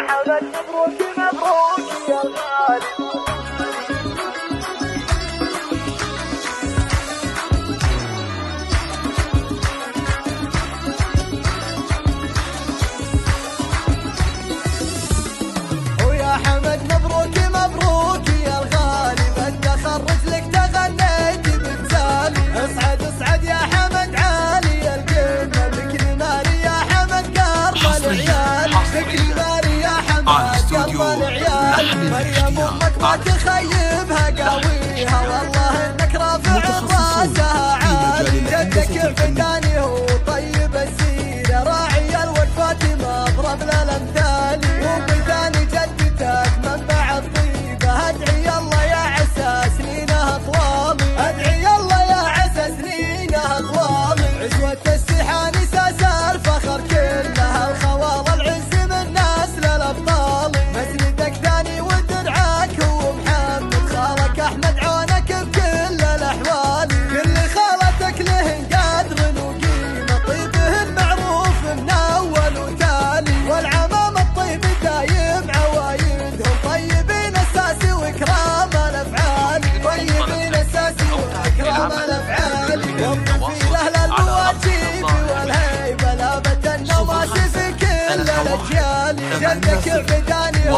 حمد مبروك مبروك يا غالي. ويا حمد مبروك مبروك يا الغالي، بدي اخرج لك تغنيت بمثالي. اصعد اصعد يا حمد عالي القمه، بك ناري يا حمد قرب العيال، بك ناري يا حمد قرب العيال. مريم امك ما تخيبها قاويها، والله انك رافع راسها عالي. جدك فداني هو طيب السيره، راعي الوقفات مضرب للامثال. وبداني جدتك منبع الطيبه، ادعي الله يا عسى سنينها طوالي، ادعي الله يا عسى سنينها طوالي. عزوة السحاني ساس الفخر كلها، الخوال العز من نسل الابطال. مسندك ثاني ودرعك هو محمد، خالك احمد عونك بكل الاحوال. كل خالتك لهن قدر وقيمه، طيبهن معروف من اول وتالي. والعمام الطيب دايم عوايدهم، طيبين الساسي واكرام الافعال، طيبين الساسي واكرام الافعال. وفي اهل المواجيب والهيبه، لابت النواسي في كل الاجيال. جدك بداني